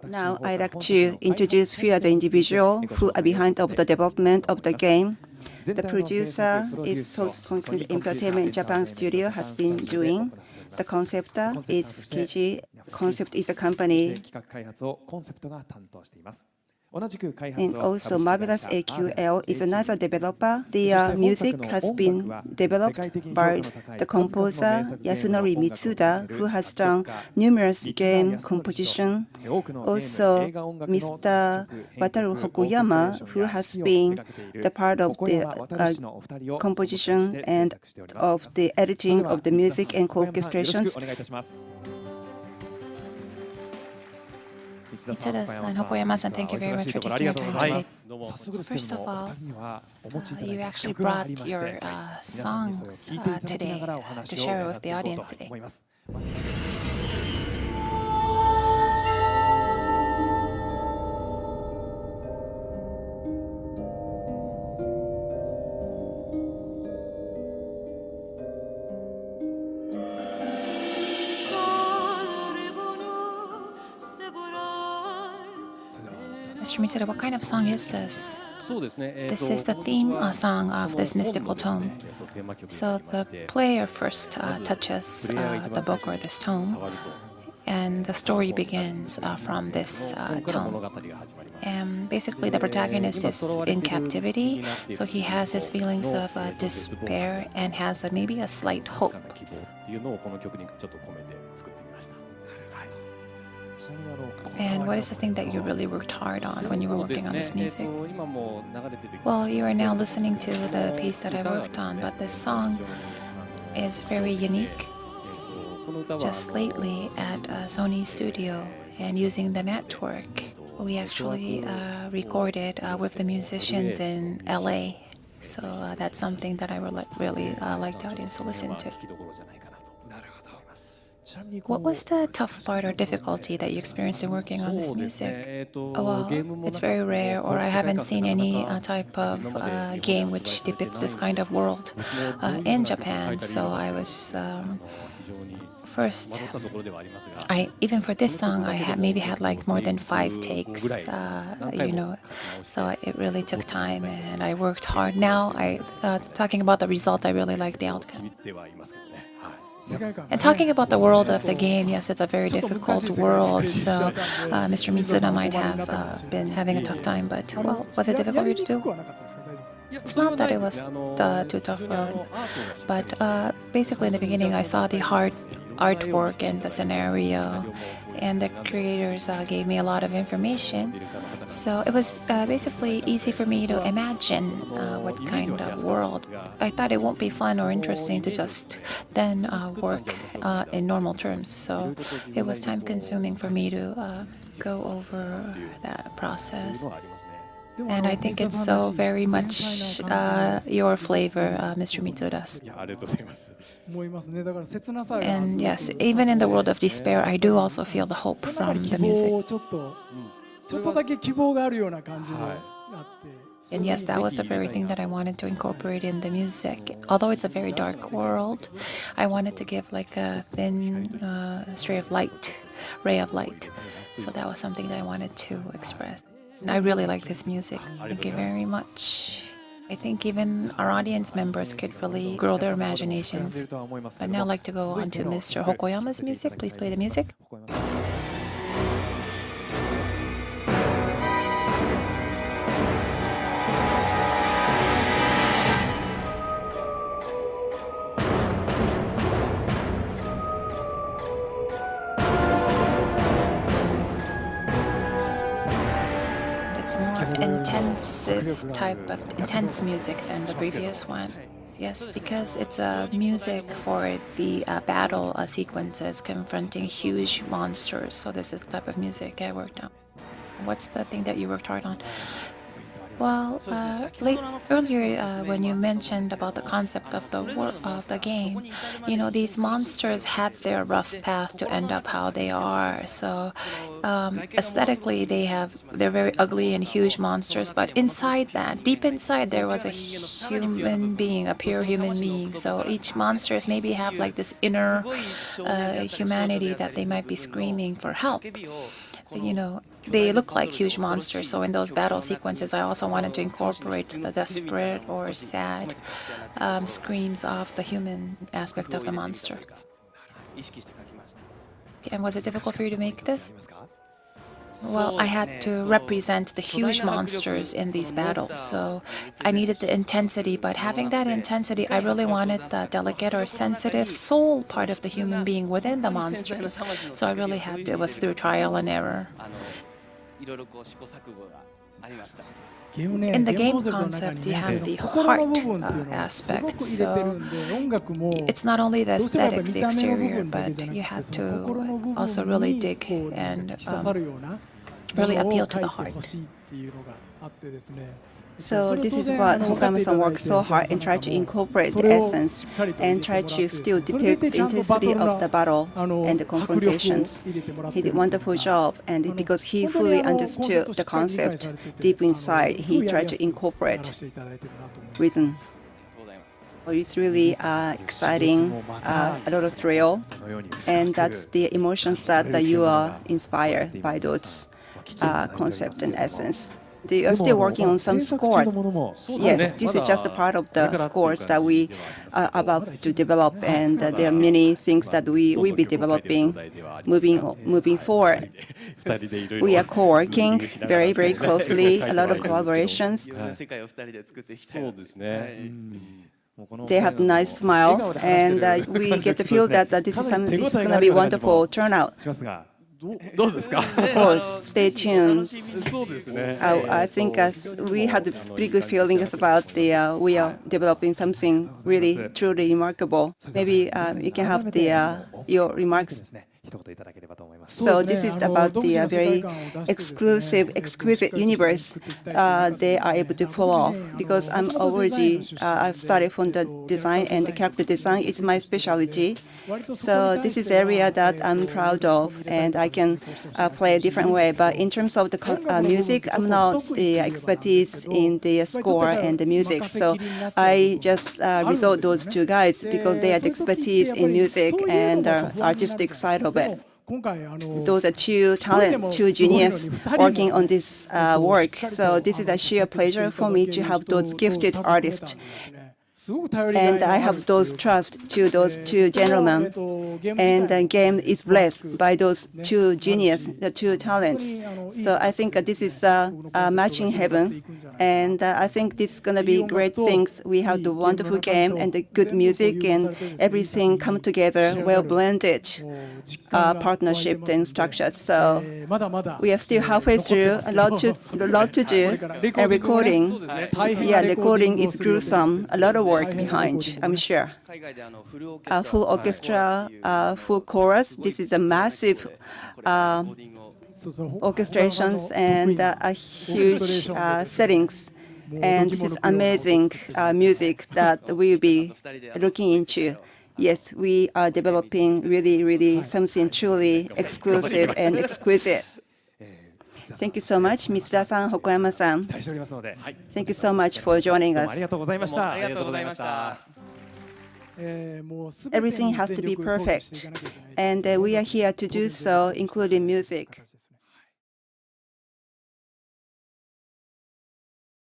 Now, I'd like to introduce few other individuals who are behind of the development of the game. The producer is Concrete Entertainment Japan Studio has been doing. The conceptor is KG. Concept is a company. And also, Marvelous AQL is another developer. The music has been developed by the composer Yasunori Mitsuda, who has done numerous game composition. Also, Mr. Wataru Hokoyama, who has been the part of the composition and of the editing of the music and co-orchestrations. Mitsuda-san, Hokoyama-san, thank you very much for taking your time today. First of all, you actually brought your songs today to share with the audience today. Mr. Mitsuda, what kind of song is this? This is the theme song of this mystical tome. So the player first touches the book or this tome, and the story begins from this tome. And basically, the protagonist is in captivity, so he has his feelings of despair and has maybe a slight hope. And what is the thing that you really worked hard on when you were working on this music? Well, you are now listening to the piece that I worked on, but this song is very unique. Just lately at Sony Studio and using the network, we actually recorded with the musicians in LA. So that's something that I would really like the audience to listen to. What was the tough part or difficulty that you experienced in working on this music? Well, it's very rare, or I haven't seen any type of game which depicts this kind of world in Japan. So I was first, even for this song, I maybe had like more than 5 takes, so it really took time and I worked hard. Now, talking about the result, I really like the outcome. And talking about the world of the game, yes, it's a very difficult world, so Mr. Mitsuda might have been having a tough time, but, well, was it difficult for you to do? It's not that it was too tough for him, but basically in the beginning I saw the hard artwork and the scenario, and the creators gave me a lot of information. So it was basically easy for me to imagine what kind of world. I thought it won't be fun or interesting to just then work in normal terms. So it was time consuming for me to go over that process. And I think it's so very much your flavor, Mr. Mitsuda's. And yes, even in the world of despair, I do also feel the hope from the music. And yes, that was the very thing that I wanted to incorporate in the music. Although it's a very dark world, I wanted to give like a thin ray of light. So that was something that I wanted to express. And I really like this music. Thank you very much. I think even our audience members could really grow their imaginations. I'd now like to go on to Mr. Hokoyama's music. Please play the music. Intense music than the previous one. Yes, because it's a music for the battle sequences confronting huge monsters. So this is the type of music I worked on. What's the thing that you worked hard on? Well, earlier when you mentioned about the concept of the game, these monsters had their rough path to end up how they are. So aesthetically, they're very ugly and huge monsters. But inside that, deep inside, there was a human being, a pure human being. So each monsters maybe have like this inner humanity that they might be screaming for help. they look like huge monsters. So in those battle sequences, I also wanted to incorporate the desperate or sad screams of the human aspect of the monster. And was it difficult for you to make this? Well, I had to represent the huge monsters in these battles, so I needed the intensity, but having that intensity, I really wanted the delicate or sensitive soul part of the human being within the monsters. So I really had to, it was through trial and error. In the game concept, you have the heart aspect, so it's not only the aesthetics, the exterior, but you have to also really dig and really appeal to the heart. So this is what Hokoyama-san worked so hard and tried to incorporate the essence and try to still depict the intensity of the battle and the confrontations. He did a wonderful job, and because he fully understood the concept deep inside, he tried to incorporate reason. It's really exciting, a lot of thrill, and that's the emotions that you are inspired by those concepts and essence. They are still working on some score. Yes, this is just a part of the scores that we are about to develop, and there are many things that we will be developing moving forward. We are co-working very, very closely, a lot of collaborations. They have a nice smile, and we get the feel that this is something it's going to be wonderful turnout. Of course, stay tuned. I think we had pretty good feelings about we are developing something really truly remarkable. Maybe you can have your remarks. So this is about the very exclusive, exquisite universe they are able to pull off. Because I'm already I started from the design, and the character design is my specialty. So this is area that I'm proud of, and I can play a different way. But in terms of the music, I'm not the expertise in the score and the music. So I just resort those two guys because they have expertise in music and the artistic side of it. Those are two geniuses working on this work. So this is a sheer pleasure for me to have those gifted artists. And I have those trust to those two gentlemen. And the game is blessed by those two geniuses, the two talents. So I think this is a matching heaven. And I think this is going to be great things. We have the wonderful game and the good music and everything come together, well blended partnership and structures. So we are still halfway through, a lot to do. And recording, recording is gruesome, a lot of work behind, I'm sure. Full orchestra, full chorus. This is a massive orchestrations and huge settings. And this is amazing music that we'll be looking into. Yes, we are developing really something truly exclusive and exquisite. Thank you so much, Mitsuda-san, Hokoyama-san. Thank you so much for joining us. Everything has to be perfect, and we are here to do so, including music.